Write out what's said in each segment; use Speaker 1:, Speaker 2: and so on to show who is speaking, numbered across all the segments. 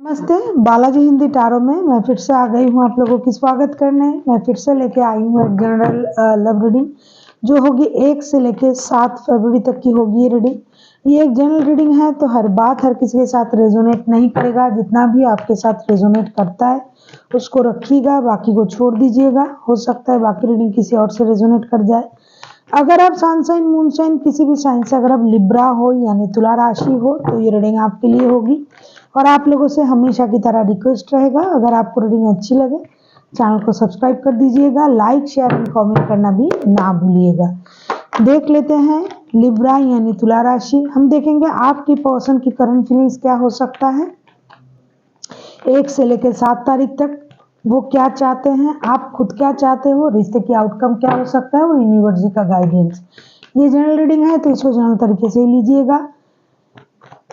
Speaker 1: नमस्ते, बालाजी हिंदी टारो में मैं फिर से आ गई हूँ आप लोगों की स्वागत करने। मैं फिर से लेके आई हूँ एक जनरल लव रीडिंग जो होगी 1 से लेके 7 फरवरी तक की होगी ये रीडिंग। ये एक जनरल रीडिंग है तो हर बात हर किसी के साथ रेजोनेट नहीं करेगा। जितना भी आपके साथ रेजोनेट करता है उसको रखिएगा, बाकी को छोड़ दीजिएगा। हो सकता है बाकी रीडिंग किसी और से रेजोनेट कर जाए। अगर आप सन साइन मून साइन किसी भी साइन से अगर आप लिब्रा हो यानी तुला राशि हो तो ये रीडिंग आपके लिए होगी। और आप लोगों से हमेशा की तरह रिक्वेस्ट रहेगा, अगर आपको रीडिंग अच्छी लगे चैनल को सब्सक्राइब कर दीजिएगा, लाइक शेयर एंड कमेंट करना भी ना भूलिएगा। देख लेते हैं लिब्रा यानी तुला राशि। हम देखेंगे आपकी पर्सन की करंट फीलिंग्स क्या हो सकता है 1 से लेकर 7 तारीख तक। वो क्या चाहते हैं, आप खुद क्या चाहते हो, रिश्ते की आउटकम क्या हो सकता है और यूनिवर्स जी का गाइडेंस। ये जनरल रीडिंग है तो इसको जनरल तरीके से ही लीजिएगा।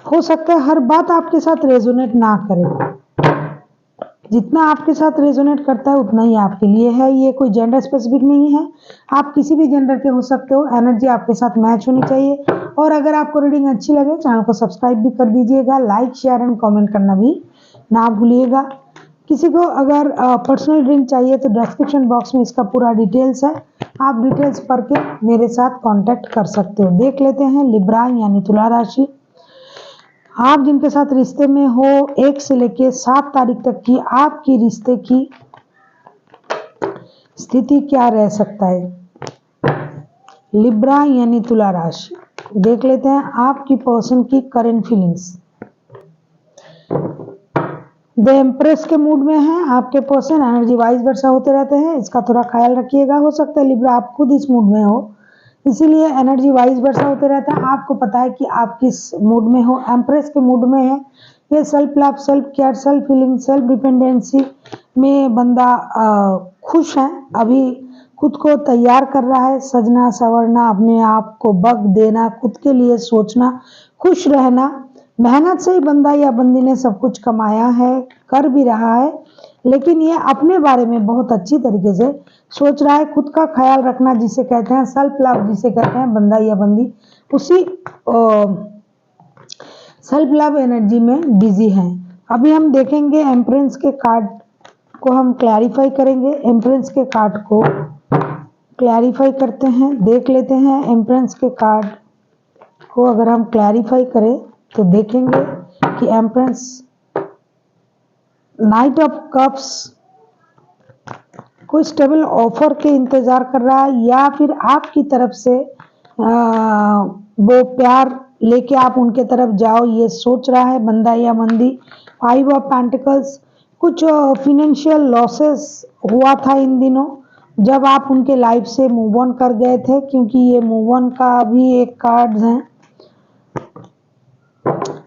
Speaker 1: हो सकता है हर बात आपके साथ रेजोनेट ना करे, जितना आपके साथ रेजोनेट करता है उतना ही आपके लिए है। ये कोई जेंडर स्पेसिफिक नहीं है, आप किसी भी जेंडर के हो सकते हो। एनर्जी आपके साथ मैच होनी चाहिए। और अगर आपको रीडिंग अच्छी लगे चैनल को सब्सक्राइब भी कर दीजिएगा, लाइक शेयर एंड कमेंट करना भी ना भूलिएगा। किसी को अगर पर्सनल रीडिंग चाहिए तो डिस्क्रिप्शन बॉक्स में इसका पूरा डिटेल्स है, आप डिटेल्स पढ़ के मेरे साथ कांटेक्ट कर सकते हो। देख लेते हैं लिब्रा यानी तुला राशि। आप जिनके साथ रिश्ते में हो 1 से लेके 7 तारीख तक की आपकी रिश्ते की स्थिति क्या रह सकता है। लिब्रा यानी तुला राशि। देख लेते हैं आपकी पर्सन की करंट फीलिंग्स। द एम्प्रेस के मूड में है आपके पर्सन, एनर्जी वाइज वर्षा होते रहते हैं, इसका थोड़ा ख्याल रखिएगा। हो सकता है लिब्रा आप खुद इस मूड में हो, इसीलिए एनर्जी वाइज वर्षा होते रहता है। आपको पता है कि आप किस मूड में हो। एम्प्रेस के मूड में है ये self love, self care, self healing, self dependency में बंदा खुश है। अभी खुद को तैयार कर रहा है, सजना संवरना, अपने आप को वक्त देना, खुद के लिए सोचना, खुश रहना। मेहनत से ही बंदा या बंदी ने सब कुछ कमाया है, कर भी रहा है, लेकिन ये अपने बारे में बहुत अच्छी तरीके से सोच रहा है। खुद का ख्याल रखना जिसे कहते हैं सेल्फ लव, जिसे कहते हैं बंदा या बंदी, उसी सेल्फ लव एनर्जी में बिजी हैं। अभी हम देखेंगे एम्प्रेस के कार्ड को, हम क्लैरिफाई करेंगे। एम्प्रेस के कार्ड को क्लैरिफाई करते हैं, देख लेते हैं एम्प्रेस के कार्ड को। अगर हम क्लैरिफाई करें तो देखेंगे कि एम्प्रेस नाइट ऑफ कप्स कोई स्टेबल ऑफर के इंतजार कर रहा है, या फिर आपकी तरफ से वो प्यार लेके आप उनके तरफ जाओ ये सोच रहा है बंदा या बंदी। 5 ऑफ पेंटिकल्स, कुछ फिनेंशियल लॉसेस हुआ था इन दिनों जब आप उनके लाइफ से मूव ऑन कर गए थे, क्योंकि ये मूव ऑन का भी एक कार्ड है।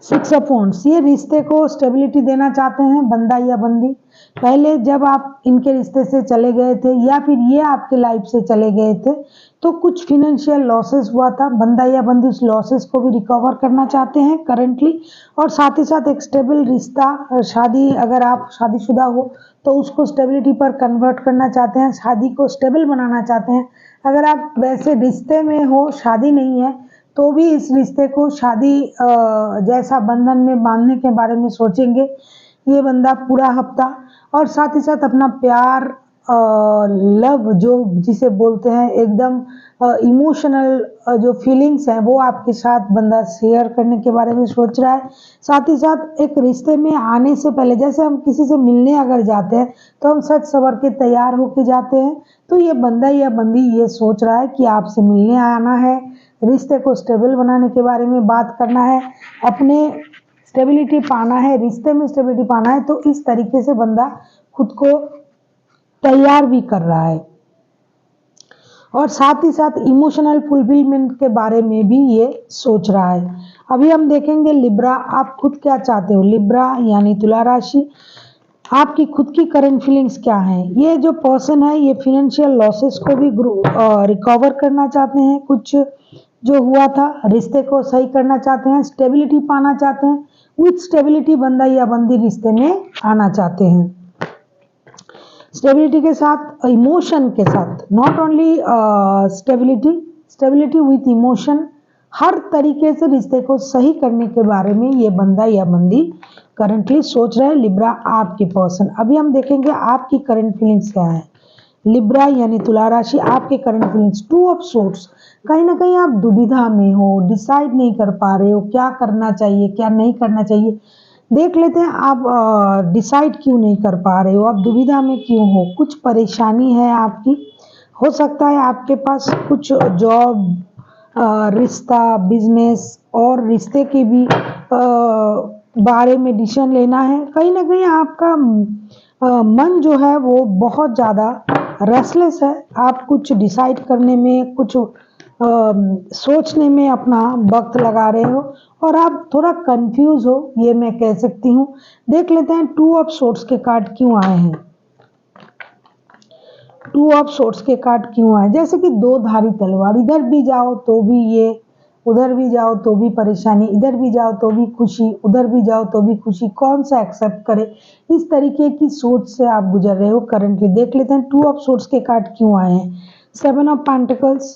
Speaker 1: 6 ऑफ वांड्स, ये रिश्ते को स्टेबिलिटी देना चाहते हैं बंदा या बंदी। पहले जब आप इनके रिश्ते से चले गए थे या फिर ये आपके लाइफ से चले गए थे तो कुछ फिनेंशियल लॉसेस हुआ था। बंदा या बंदी उस लॉसेस को भी रिकवर करना चाहते हैं करेंटली, और साथ ही साथ एक स्टेबल रिश्ता, शादी, अगर आप शादीशुदा हो तो उसको स्टेबिलिटी पर कन्वर्ट करना चाहते हैं, शादी को स्टेबल बनाना चाहते हैं। अगर आप वैसे रिश्ते में हो, शादी नहीं है, तो भी इस रिश्ते को शादी जैसा बंधन में बांधने के बारे में सोचेंगे ये बंदा पूरा हफ्ता। और साथ ही साथ अपना प्यार, लव जो जिसे बोलते हैं, एकदम इमोशनल जो फीलिंग्स हैं वो आपके साथ बंदा शेयर करने के बारे में सोच रहा है। साथ ही साथ एक रिश्ते में आने से पहले, जैसे हम किसी से मिलने अगर जाते हैं तो हम सच सवर के तैयार होके जाते हैं, तो ये बंदा या बंदी ये सोच रहा है कि आपसे मिलने आना है, रिश्ते को स्टेबल बनाने के बारे में बात करना है, अपने स्टेबिलिटी पाना है, रिश्ते में स्टेबिलिटी पाना है। तो इस तरीके से बंदा खुद को तैयार भी कर रहा है। और साथ ही साथ इमोशनल फुलफिलमेंट के बारे में भी ये सोच रहा है। अभी हम देखेंगे लिब्रा, आप खुद क्या चाहते हो। लिब्रा यानी तुला राशि, आपकी खुद की करंट फीलिंग्स क्या हैं। ये जो पर्सन है ये फिनेंशियल लॉसेस को भी रिकवर करना चाहते हैं, कुछ जो हुआ था रिश्ते को सही करना चाहते हैं, स्टेबिलिटी पाना चाहते हैं। विथ स्टेबिलिटी बंदा या बंदी रिश्ते में आना चाहते हैं, स्टेबिलिटी के साथ, इमोशन के साथ, not only stability with emotion, हर तरीके से रिश्ते को सही करने के बारे में ये बंदा या बंदी करंटली सोच रहे हैं। लिब्रा आपके पर्सन, अभी हम देखेंगे आपकी करंट फीलिंग्स क्या है। लिब्रा यानी तुला राशि, आपके करंट फीलिंग्स 2 ऑफ सोर्ट्स, कहीं ना कहीं आप दुविधा में हो, डिसाइड नहीं कर पा रहे हो क्या करना चाहिए क्या नहीं करना चाहिए। देख लेते हैं आप डिसाइड क्यों नहीं कर पा रहे हो, आप दुविधा में क्यों हो, कुछ परेशानी है आपकी। हो सकता है आपके पास कुछ जॉब, रिश्ता, बिजनेस और रिश्ते के भी बारे में डिसीजन लेना है। कहीं ना कहीं आपका मन जो है वो बहुत ज़्यादा रेस्टलेस है। आप कुछ डिसाइड करने में, कुछ सोचने में अपना वक्त लगा रहे हो और आप थोड़ा कंफ्यूज हो, ये मैं कह सकती हूँ। देख लेते हैं 2 ऑफ सोर्ट्स के कार्ड क्यों आए हैं। 2 ऑफ सोर्ट्स के कार्ड क्यों आए, जैसे कि दो धारी तलवार, इधर भी जाओ तो भी ये, उधर भी जाओ तो भी परेशानी, इधर भी जाओ तो भी खुशी, उधर भी जाओ तो भी खुशी, कौन सा एक्सेप्ट करे, इस तरीके की सोच से आप गुजर रहे हो करंटली। देख लेते हैं 2 ऑफ सोर्ट्स के कार्ड क्यों आए हैं। 7 ऑफ पेंटिकल्स,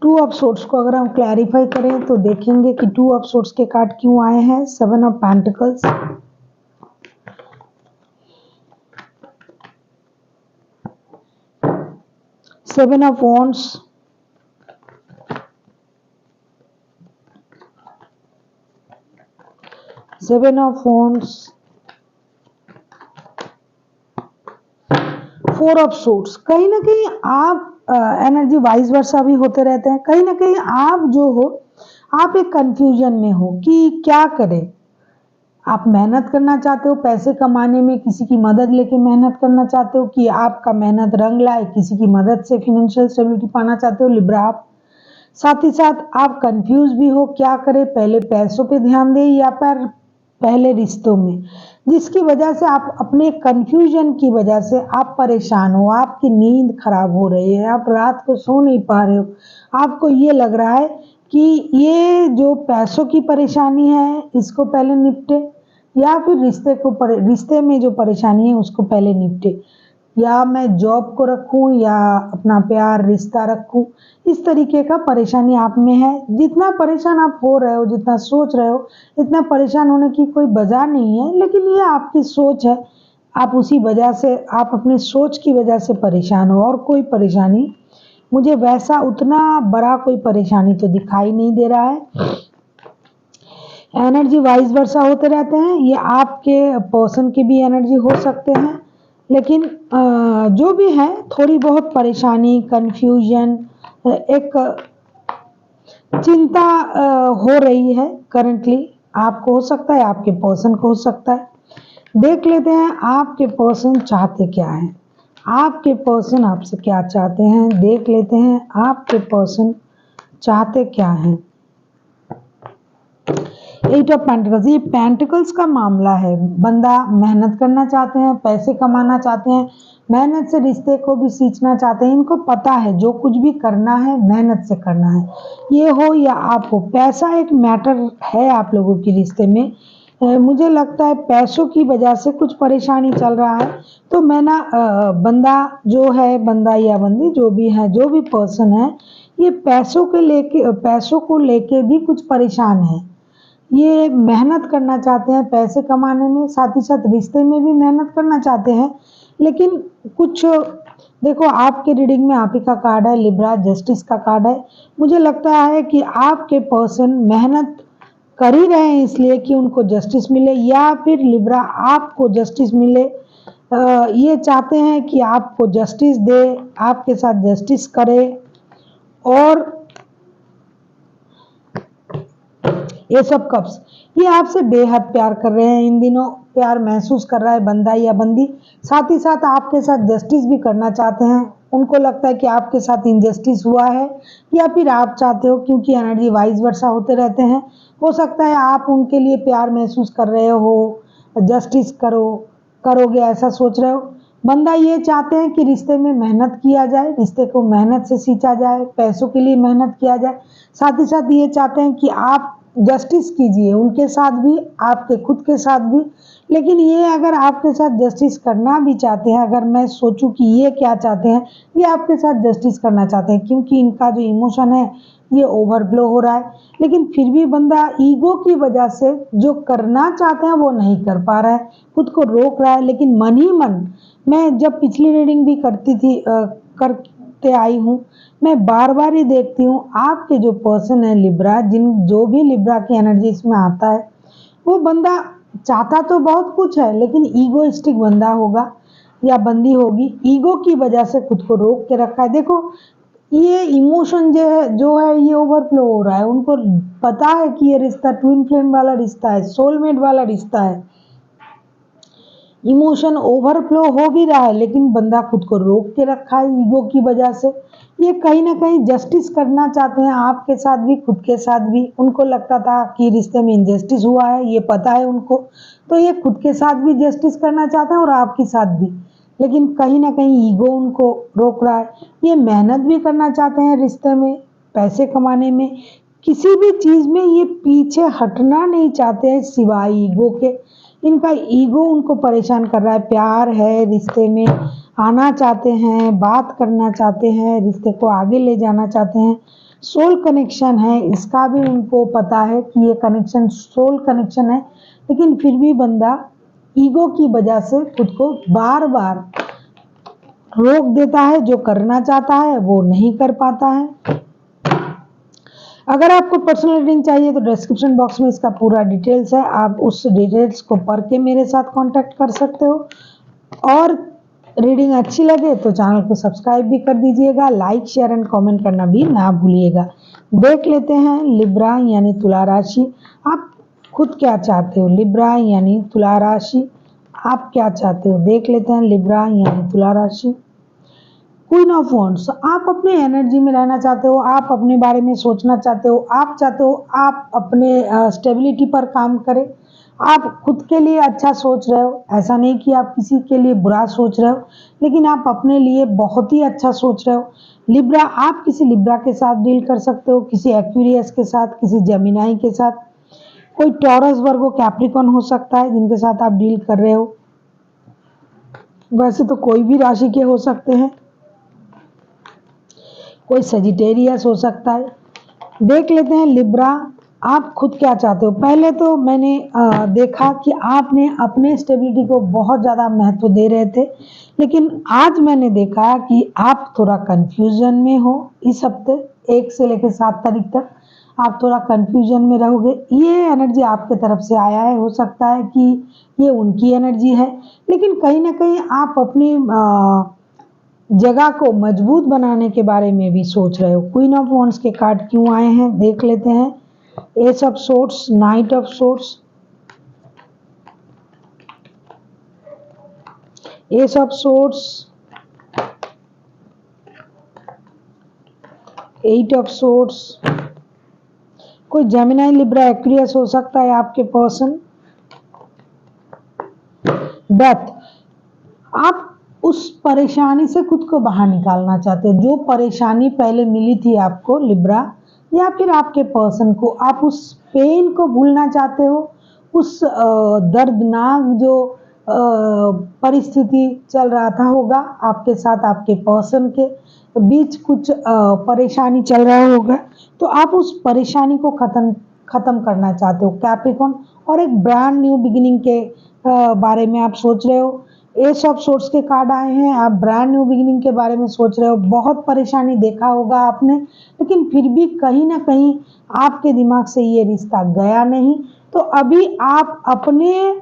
Speaker 1: 2 ऑफ सोर्ट्स को अगर हम क्लैरिफाई करें तो देखेंगे कि 2 ऑफ सोर्ट्स के कार्ड क्यों आए हैं। 7 of pentacles, 7 of wands, 7 of wands, 4 of sorts. कहीं ना कहीं आप एनर्जी वाइस वर्सा भी होते रहते हैं। कहीं ना कहीं आप जो हो, आप एक कंफ्यूजन में हो कि क्या करें। आप मेहनत करना चाहते हो पैसे कमाने में, किसी की मदद लेके मेहनत करना चाहते हो कि आपका मेहनत रंग लाए, किसी की मदद से फिनेंशियल स्टेबिलिटी पाना चाहते हो लिब्रा आप। साथ ही साथ आप कंफ्यूज भी हो क्या करें, पहले पैसों पे ध्यान दें या पर पहले रिश्तों में, जिसकी वजह से आप अपने कंफ्यूजन की वजह से आप परेशान हो, आपकी नींद खराब हो रही है, आप रात को सो नहीं पा रहे हो। आपको ये लग रहा है कि ये जो पैसों की परेशानी है इसको पहले निपटे, या फिर रिश्ते में जो परेशानी है उसको पहले निपटे, या मैं जॉब को रखूं या अपना प्यार रिश्ता रखूं। इस तरीके का परेशानी आप में है। जितना परेशान आप हो रहे हो, जितना सोच रहे हो, इतना परेशान होने की कोई वजह नहीं है, लेकिन ये आपकी सोच है। आप उसी वजह से, आप अपनी सोच की वजह से परेशान हो, और कोई परेशानी मुझे वैसा उतना बड़ा कोई परेशानी तो दिखाई नहीं दे रहा है। एनर्जी वाइस वर्सा होते रहते हैं, ये आपके पर्सन की भी एनर्जी हो सकते हैं, लेकिन जो भी है थोड़ी बहुत परेशानी, कंफ्यूजन, एक चिंता हो रही है करंटली। आपको हो सकता है, आपके पर्सन को हो सकता है। देख लेते हैं आपके पर्सन चाहते क्या हैं। आपके पर्सन आपसे क्या चाहते हैं, देख लेते हैं आपके पर्सन चाहते क्या हैं। 8 ऑफ पेंटिकल्स, ये पेंटिकल्स का मामला है। बंदा मेहनत करना चाहते हैं, पैसे कमाना चाहते हैं, मेहनत से रिश्ते को भी सींचना चाहते हैं। इनको पता है जो कुछ भी करना है मेहनत से करना है, ये हो या आप हो। पैसा एक मैटर है आप लोगों के रिश्ते में। मुझे लगता है पैसों की वजह से कुछ परेशानी चल रहा है। तो मैं ना बंदा जो है, बंदा या बंदी जो भी है, जो भी पर्सन है, ये पैसों को लेके भी कुछ परेशान है। ये मेहनत करना चाहते हैं पैसे कमाने में, साथ ही साथ रिश्ते में भी मेहनत करना चाहते हैं, लेकिन कुछ देखो आपके रीडिंग में आप ही का कार्ड है लिब्रा, जस्टिस का कार्ड है। मुझे लगता है कि आपके पर्सन मेहनत कर ही रहे हैं इसलिए कि उनको जस्टिस मिले, या फिर लिब्रा आपको जस्टिस मिले। ये चाहते हैं कि आपको जस्टिस दे, आपके साथ जस्टिस करे। और ये सब कप्स, ये आपसे बेहद प्यार कर रहे हैं, इन दिनों प्यार महसूस कर रहा है बंदा या बंदी। साथ ही साथ आपके साथ जस्टिस भी करना चाहते हैं। उनको लगता है कि आपके साथ इनजस्टिस हुआ है, या फिर आप चाहते हो, क्योंकि एनर्जी वाइस वर्सा होते रहते हैं। हो सकता है आप उनके लिए प्यार महसूस कर रहे हो, जस्टिस करोगे ऐसा सोच रहे हो। बंदा ये चाहते हैं कि रिश्ते में मेहनत किया जाए, रिश्ते को मेहनत से सींचा जाए, पैसों के लिए मेहनत किया जाए। साथ ही साथ ये चाहते हैं कि आप जस्टिस कीजिए उनके साथ भी, आपके खुद के साथ भी। लेकिन ये अगर आपके साथ जस्टिस करना भी चाहते हैं, अगर मैं सोचूं कि ये क्या चाहते हैं, ये आपके साथ जस्टिस करना चाहते हैं, क्योंकि इनका जो इमोशन है ये ओवरफ्लो हो रहा है, लेकिन फिर भी बंदा ईगो की वजह से जो करना चाहते हैं वो नहीं कर पा रहा है, खुद को रोक रहा है। लेकिन मन ही मन, मैं जब पिछली रीडिंग भी करती थी करते आई हूँ, मैं बार बार ही देखती हूँ आपके जो पर्सन है लिब्रा, जो भी लिब्रा की एनर्जी इसमें आता है, वो बंदा चाहता तो बहुत कुछ है, लेकिन ईगोइस्टिक बंदा होगा या बंदी होगी, ईगो की वजह से खुद को रोक के रखा है। देखो ये इमोशन जो है ये ओवरफ्लो हो रहा है, उनको पता है कि ये रिश्ता ट्विन फ्लेम वाला रिश्ता है, सोलमेट वाला रिश्ता है, इमोशन ओवरफ्लो हो भी रहा है, लेकिन बंदा खुद को रोक के रखा है ईगो की वजह से। ये कहीं ना कहीं जस्टिस करना चाहते हैं, आपके साथ भी खुद के साथ भी। उनको लगता था कि रिश्ते में इनजस्टिस हुआ है, ये पता है उनको, तो ये खुद के साथ भी जस्टिस करना चाहते हैं और आपके साथ भी, लेकिन कहीं ना कहीं ईगो उनको रोक रहा है। ये मेहनत भी करना चाहते हैं रिश्ते में, पैसे कमाने में, किसी भी चीज़ में ये पीछे हटना नहीं चाहते हैं सिवाय ईगो के। इनका ईगो उनको परेशान कर रहा है। प्यार है, रिश्ते में आना चाहते हैं, बात करना चाहते हैं, रिश्ते को आगे ले जाना चाहते हैं, सोल कनेक्शन है, इसका भी उनको पता है कि ये कनेक्शन सोल कनेक्शन है, लेकिन फिर भी बंदा ईगो की वजह से खुद को बार बार रोक देता है, जो करना चाहता है वो नहीं कर पाता है। अगर आपको पर्सनल रीडिंग चाहिए तो डिस्क्रिप्शन बॉक्स में इसका पूरा डिटेल्स है, आप उस डिटेल्स को पढ़ के मेरे साथ कांटेक्ट कर सकते हो। और रीडिंग अच्छी लगे तो चैनल को सब्सक्राइब भी कर दीजिएगा, लाइक शेयर एंड कमेंट करना भी ना भूलिएगा। देख लेते हैं लिब्रा यानी तुला राशि, आप खुद क्या चाहते हो। लिब्रा यानी तुला राशि, आप क्या चाहते हो, देख लेते हैं। लिब्रा यानी तुला राशि, क्वीन ऑफ वॉन्ड्स, आप अपने एनर्जी में रहना चाहते हो, आप अपने बारे में सोचना चाहते हो, आप चाहते हो आप अपने स्टेबिलिटी पर काम करें, आप खुद के लिए अच्छा सोच रहे हो, ऐसा नहीं कि आप किसी के लिए बुरा सोच रहे हो, लेकिन आप अपने लिए बहुत ही अच्छा सोच रहे हो। लिब्रा, आप किसी लिब्रा के साथ डील कर सकते हो, किसी एक्वेरियस के साथ, किसी जेमिनाई के साथ, कोई टॉरस वर्गो कैप्रिकॉन हो सकता है जिनके साथ आप डील कर रहे हो। वैसे तो कोई भी राशि के हो सकते हैं, कोई सजिटेरियस हो सकता है। देख लेते हैं लिब्रा, आप खुद क्या चाहते हो। पहले तो मैंने देखा कि आपने अपने स्टेबिलिटी को बहुत ज़्यादा महत्व दे रहे थे, लेकिन आज मैंने देखा कि आप थोड़ा कंफ्यूजन में हो। इस हफ्ते 1 से लेकर 7 तारीख तक आप थोड़ा कंफ्यूजन में रहोगे। ये एनर्जी आपके तरफ से आया है, हो सकता है कि ये उनकी एनर्जी है, लेकिन कहीं ना कहीं आप अपनी जगह को मजबूत बनाने के बारे में भी सोच रहे हो। क्वीन ऑफ वॉन्ड्स के कार्ड क्यों आए हैं देख लेते हैं। S of swords, night of swords, S of swords, 8 of swords. कोई जेमिनाई, लिब्रा, एक्वेरियस हो सकता है आपके पर्सन। डेथ, आप उस परेशानी से खुद को बाहर निकालना चाहते हो, जो परेशानी पहले मिली थी आपको लिब्रा या फिर आपके पर्सन को, आप उस पेन को भूलना चाहते हो। उस दर्दनाक जो परिस्थिति चल रहा था होगा आपके साथ, आपके पर्सन के बीच कुछ परेशानी चल रहा होगा, तो आप उस परेशानी को खत्म करना चाहते हो कैप्रिकॉन, और एक ब्रांड न्यू बिगिनिंग के बारे में आप सोच रहे हो। एस ऑफ सोर्ड्स के कार्ड आए हैं, आप ब्रांड न्यू बिगिनिंग के बारे में सोच रहे हो। बहुत परेशानी देखा होगा आपने, लेकिन फिर भी कहीं ना कहीं आपके दिमाग से ये रिश्ता गया नहीं, तो अभी आप अपने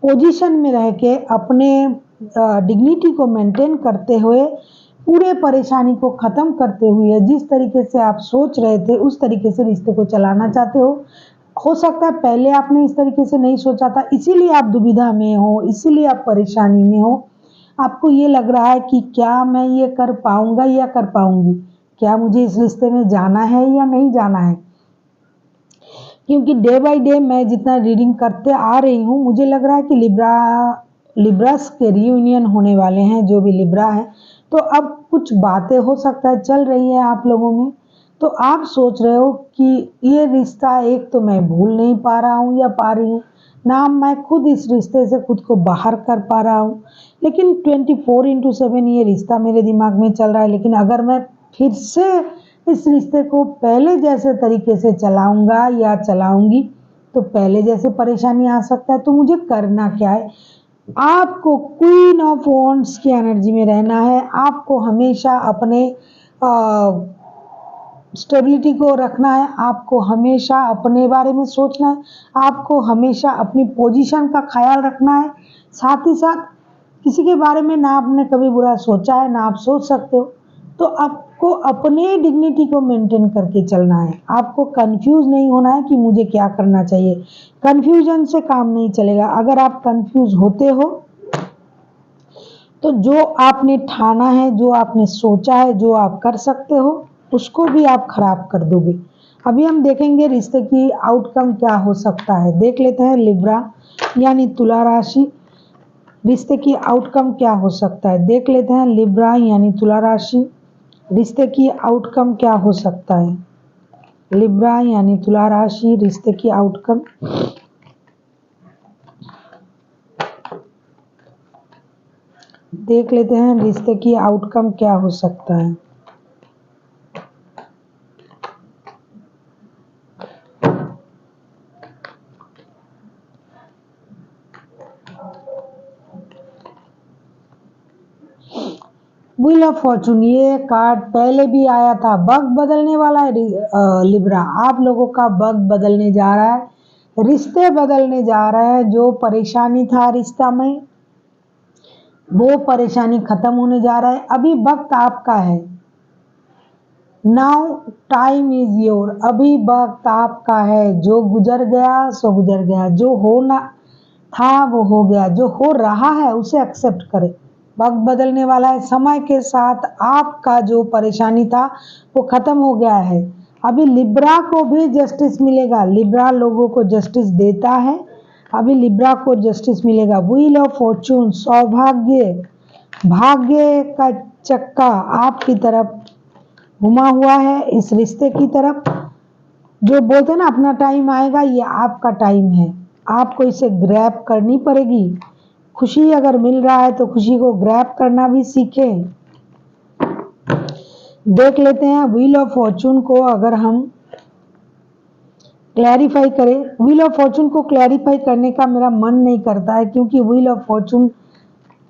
Speaker 1: पोजीशन में रह के, अपने डिग्निटी को मेंटेन करते हुए, पूरे परेशानी को ख़त्म करते हुए, जिस तरीके से आप सोच रहे थे उस तरीके से रिश्ते को चलाना चाहते हो सकता है पहले आपने इस तरीके से नहीं सोचा था, इसीलिए आप दुविधा में हो, इसीलिए आप परेशानी में हो। आपको ये लग रहा है कि क्या मैं ये कर पाऊंगा या कर पाऊंगी, क्या मुझे इस रिश्ते में जाना है या नहीं जाना है। क्योंकि डे बाय डे मैं जितना रीडिंग करते आ रही हूँ, मुझे लग रहा है कि लिब्रास के रियूनियन होने वाले हैं, जो भी लिब्रा है। तो अब कुछ बातें हो सकता है चल रही है आप लोगों में, तो आप सोच रहे हो कि ये रिश्ता एक तो मैं भूल नहीं पा रहा हूँ या पा रही हूँ ना, मैं खुद इस रिश्ते से खुद को बाहर कर पा रहा हूँ, लेकिन 24/7 ये रिश्ता मेरे दिमाग में चल रहा है। लेकिन अगर मैं फिर से इस रिश्ते को पहले जैसे तरीके से चलाऊंगा या चलाऊंगी तो पहले जैसे परेशानी आ सकता है। तो मुझे करना क्या है? आपको क्वीन ऑफ वॉन्ड्स की एनर्जी में रहना है। आपको हमेशा अपने स्टेबिलिटी को रखना है। आपको हमेशा अपने बारे में सोचना है। आपको हमेशा अपनी पोजीशन का ख्याल रखना है। साथ ही साथ किसी के बारे में ना आपने कभी बुरा सोचा है ना आप सोच सकते हो। तो आपको अपने डिग्निटी को मेंटेन करके चलना है। आपको कंफ्यूज नहीं होना है कि मुझे क्या करना चाहिए। कंफ्यूजन से काम नहीं चलेगा। अगर आप कंफ्यूज होते हो तो जो आपने ठाना है, जो आपने सोचा है, जो आप कर सकते हो, उसको भी आप खराब कर दोगे। अभी हम देखेंगे रिश्ते की आउटकम क्या हो सकता है। देख लेते हैं लिब्रा यानी तुला राशि, रिश्ते की आउटकम क्या हो सकता है। देख लेते हैं लिब्रा यानी तुला राशि, रिश्ते की आउटकम क्या हो सकता है। लिब्रा यानी तुला राशि, रिश्ते की आउटकम। देख लेते हैं रिश्ते की आउटकम क्या हो सकता है। व्हील ऑफ फॉर्चून, ये कार्ड पहले भी आया था। वक्त बदलने वाला है लिब्रा। आप लोगों का वक्त बदलने जा रहा है, रिश्ते बदलने जा रहे हैं। जो परेशानी था रिश्ता में वो परेशानी खत्म होने जा रहा है। अभी वक्त आपका है। Now time is your. अभी वक्त आपका है। जो गुजर गया सो गुजर गया, जो होना था वो हो गया, जो हो रहा है उसे एक्सेप्ट करें। वक्त बदलने वाला है। समय के साथ आपका जो परेशानी था वो खत्म हो गया है। अभी लिब्रा को भी जस्टिस मिलेगा। लिब्रा लोगों को जस्टिस देता है। अभी लिब्रा को जस्टिस मिलेगा। व्हील ऑफ फॉर्चून, सौभाग्य, भाग्य का चक्का आपकी तरफ घुमा हुआ है, इस रिश्ते की तरफ। जो बोलते हैं ना अपना टाइम आएगा, ये आपका टाइम है। आपको इसे ग्रैब करनी पड़ेगी। खुशी अगर मिल रहा है तो खुशी को ग्रैब करना भी सीखें। देख लेते हैं व्हील ऑफ फॉर्चून को अगर हम क्लैरिफाई करें। व्हील ऑफ फॉर्चून को क्लैरिफाई करने का मेरा मन नहीं करता है क्योंकि wheel of Fortune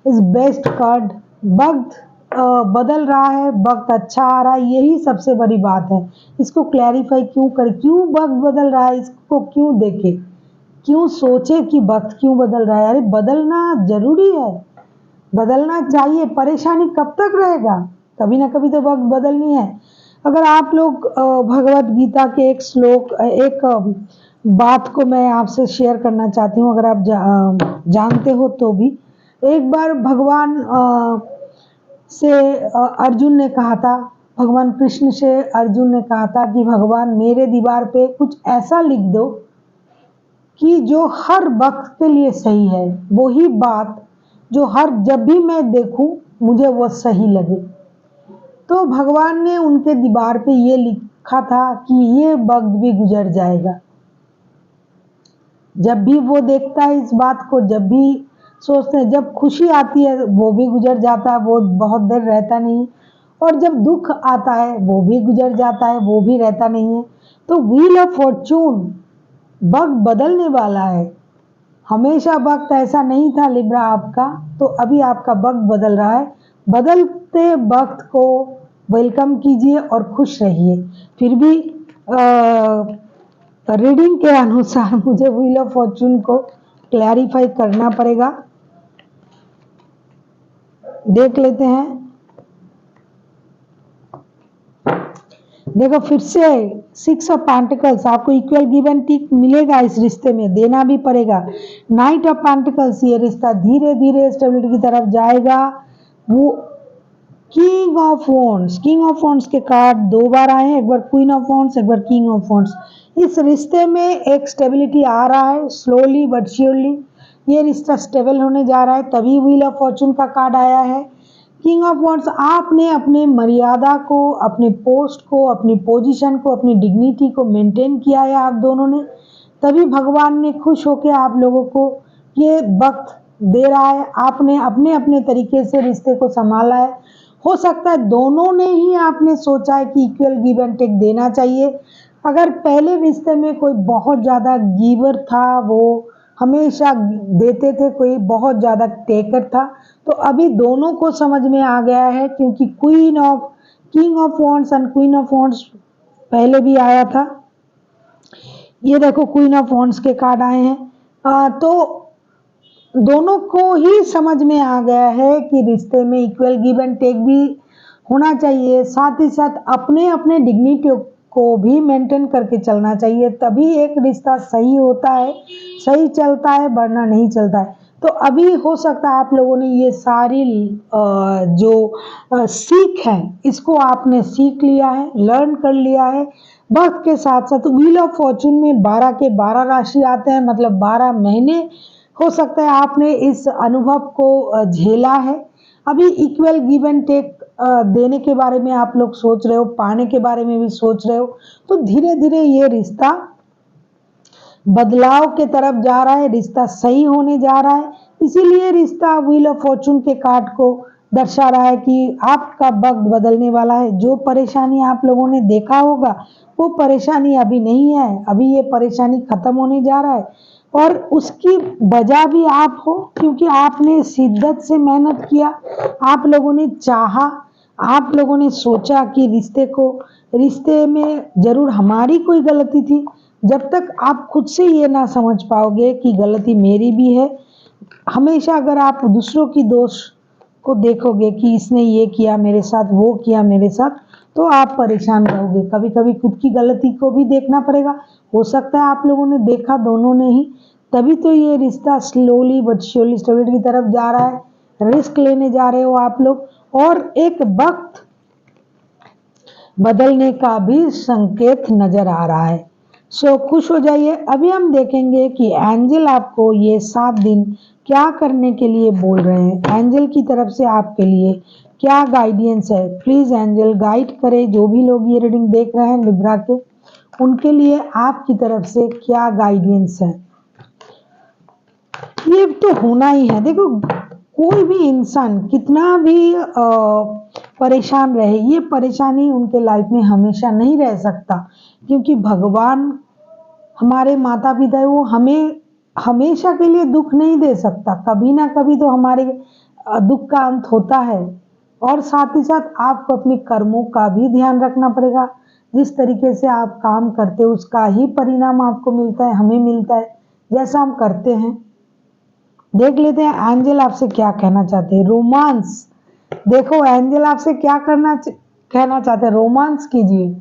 Speaker 1: is best card. वक्त बदल रहा है, वक्त अच्छा आ रहा है, यही सबसे बड़ी बात है। इसको क्लैरिफाई क्यों करें, क्यों वक्त बदल रहा है, इसको क्यों देखें, क्यों सोचे कि वक्त क्यों बदल रहा है। अरे बदलना जरूरी है, बदलना चाहिए। परेशानी कब तक रहेगा, कभी ना कभी तो वक्त बदलनी है। अगर आप लोग भगवत गीता के एक श्लोक, एक बात को मैं आपसे शेयर करना चाहती हूँ, अगर आप जानते हो तो भी। एक बार भगवान से अर्जुन ने कहा था, भगवान कृष्ण से अर्जुन ने कहा था कि भगवान मेरे दीवार पे कुछ ऐसा लिख दो कि जो हर वक्त के लिए सही है, वही बात जो हर जब भी मैं देखूं मुझे वो सही लगे। तो भगवान ने उनके दीवार पे ये लिखा था कि ये वक्त भी गुजर जाएगा। जब भी वो देखता है इस बात को, जब भी सोचते हैं, जब खुशी आती है वो भी गुजर जाता है, वो बहुत देर रहता नहीं। और जब दुख आता है वो भी गुजर जाता है, वो भी रहता नहीं है। तो व्हील ऑफ फॉर्चून, वक्त बदलने वाला है। हमेशा वक्त ऐसा नहीं था लिब्रा आपका, तो अभी आपका वक्त बदल रहा है। बदलते वक्त को वेलकम कीजिए और खुश रहिए। फिर भी रीडिंग के अनुसार मुझे व्हील ऑफ फॉर्चून को क्लैरिफाई करना पड़ेगा। देख लेते हैं। देखो फिर से 6 ऑफ पेंटिकल्स, आपको इक्वल गिव एंड टेक मिलेगा इस रिश्ते में, देना भी पड़ेगा। नाइट ऑफ पेंटिकल्स, ये रिश्ता धीरे धीरे स्टेबिलिटी की तरफ जाएगा। वो king of wands, king of wands के कार्ड 2 बार आए हैं, एक बार क्वीन ऑफ वॉन्ड्स, एक बार किंग ऑफ वॉन्ड्स। इस रिश्ते में एक स्टेबिलिटी आ रहा है, स्लोली बट श्योरली ये रिश्ता स्टेबल होने जा रहा है, तभी व्हील ऑफ फॉर्चून का कार्ड आया है। किंग ऑफ वॉन्ड्स, आपने अपने मर्यादा को, अपने पोस्ट को, अपनी पोजीशन को, अपनी डिग्निटी को मेंटेन किया है आप दोनों ने, तभी भगवान ने खुश होकर आप लोगों को ये वक्त दे रहा है। आपने अपने अपने तरीके से रिश्ते को संभाला है। हो सकता है दोनों ने ही आपने सोचा है कि इक्वल गिव एंड टेक देना चाहिए। अगर पहले रिश्ते में कोई बहुत ज़्यादा गिवर था, वो हमेशा देते थे, कोई बहुत ज़्यादा टेकर था, तो अभी दोनों को समझ में आ गया है, क्योंकि king of wands and queen of wands पहले भी आया था। ये देखो क्वीन ऑफ वॉन्ड्स के कार्ड आए हैं। तो दोनों को ही समझ में आ गया है कि रिश्ते में इक्वल गिव एंड टेक भी होना चाहिए, साथ ही साथ अपने अपने डिग्निटी को भी मेंटेन करके चलना चाहिए, तभी एक रिश्ता सही होता है, सही चलता है, वरना नहीं चलता है। तो अभी हो सकता है आप लोगों ने ये सारी जो सीख है, इसको आपने सीख लिया है, लर्न कर लिया है। वक्त के साथ साथ व्हील ऑफ फॉर्चून में 12 के 12 राशि आते हैं, मतलब 12 महीने हो सकता है आपने इस अनुभव को झेला है। अभी इक्वल गिव एंड टेक देने के बारे में आप लोग सोच रहे हो, पाने के बारे में भी सोच रहे हो, तो धीरे धीरे ये रिश्ता बदलाव के तरफ जा रहा है, रिश्ता सही होने जा रहा है। इसीलिए रिश्ता व्हील ऑफ फॉर्चून के कार्ड को दर्शा रहा है कि आपका वक्त बदलने वाला है। जो परेशानी आप लोगों ने देखा होगा वो परेशानी अभी नहीं है, अभी ये परेशानी खत्म होने जा रहा है, और उसकी वजह भी आप हो, क्योंकि आपने शिद्दत से मेहनत किया, आप लोगों ने चाहा, आप लोगों ने सोचा कि रिश्ते में जरूर हमारी कोई गलती थी। जब तक आप खुद से ये ना समझ पाओगे कि गलती मेरी भी है, हमेशा अगर आप दूसरों की दोष को देखोगे कि इसने ये किया मेरे साथ, वो किया मेरे साथ, तो आप परेशान रहोगे। कभी कभी खुद की गलती को भी देखना पड़ेगा। हो सकता है आप लोगों ने देखा, दोनों ने ही, तभी तो ये रिश्ता स्लोली बट श्योरली स्टेबिलिटी की तरफ जा रहा है। रिस्क लेने जा रहे हो आप लोग, और एक वक्त बदलने का भी संकेत नजर आ रहा है। सो खुश हो जाइए। अभी हम देखेंगे कि एंजल आपको ये 7 दिन क्या करने के लिए बोल रहे हैं। एंजल की तरफ से आपके लिए क्या गाइडेंस है, प्लीज एंजल गाइड करें। जो भी लोग ये रीडिंग देख रहे हैं लिब्रा के, उनके लिए आपकी तरफ से क्या गाइडेंस है। ये तो होना ही है। देखो, कोई भी इंसान कितना भी परेशान रहे, ये परेशानी उनके लाइफ में हमेशा नहीं रह सकता, क्योंकि भगवान हमारे माता पिता है, वो हमें हमेशा के लिए दुख नहीं दे सकता, कभी ना कभी तो हमारे दुख का अंत होता है। और साथ ही साथ आपको अपने कर्मों का भी ध्यान रखना पड़ेगा। जिस तरीके से आप काम करते हो उसका ही परिणाम आपको मिलता है, हमें मिलता है, जैसा हम करते हैं। देख लेते हैं एंजल आपसे क्या कहना चाहते हैं। रोमांस, देखो एंजल आपसे क्या कहना चाहते हैं। रोमांस कीजिए।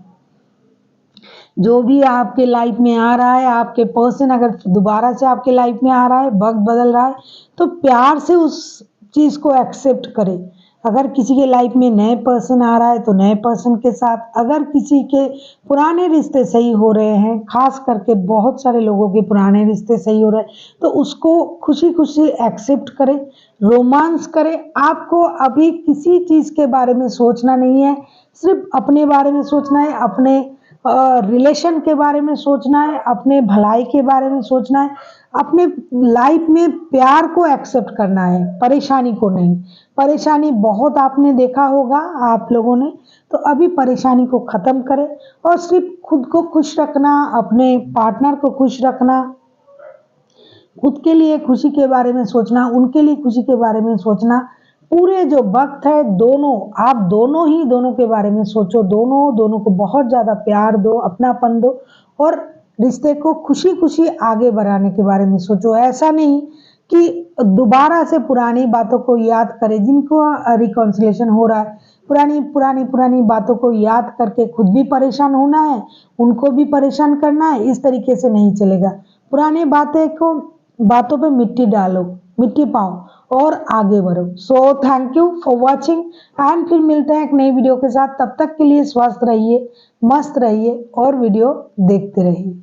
Speaker 1: जो भी आपके लाइफ में आ रहा है, आपके पर्सन अगर दोबारा से आपके लाइफ में आ रहा है, वक्त बदल रहा है, तो प्यार से उस चीज को एक्सेप्ट करें। अगर किसी के लाइफ में नए पर्सन आ रहा है तो नए पर्सन के साथ, अगर किसी के पुराने रिश्ते सही हो रहे हैं, खास करके बहुत सारे लोगों के पुराने रिश्ते सही हो रहे हैं, तो उसको खुशी खुशी एक्सेप्ट करें, रोमांस करें। आपको अभी किसी चीज के बारे में सोचना नहीं है, सिर्फ अपने बारे में सोचना है, अपने रिलेशन के बारे में सोचना है, अपने भलाई के बारे में सोचना है, अपने लाइफ में प्यार को एक्सेप्ट करना है, परेशानी को नहीं। परेशानी बहुत आपने देखा होगा आप लोगों ने, तो अभी परेशानी को खत्म करें और सिर्फ खुद को खुश रखना, अपने पार्टनर को खुश रखना, खुद के लिए खुशी के बारे में सोचना, उनके लिए खुशी के बारे में सोचना। पूरे जो वक्त है आप दोनों के बारे में सोचो, दोनों को बहुत ज्यादा प्यार दो, अपनापन दो, और रिश्ते को खुशी खुशी आगे बढ़ाने के बारे में सोचो। ऐसा नहीं कि दोबारा से पुरानी बातों को याद करें, जिनको रिकॉन्सिलेशन हो रहा है, पुरानी बातों को याद करके खुद भी परेशान होना है, उनको भी परेशान करना है, इस तरीके से नहीं चलेगा। पुराने बातों पे मिट्टी डालो, मिट्टी पाओ और आगे बढ़ो। So thank you for watching, and फिर मिलते हैं एक नई वीडियो के साथ। तब तक के लिए स्वस्थ रहिए, मस्त रहिए और वीडियो देखते रहिए।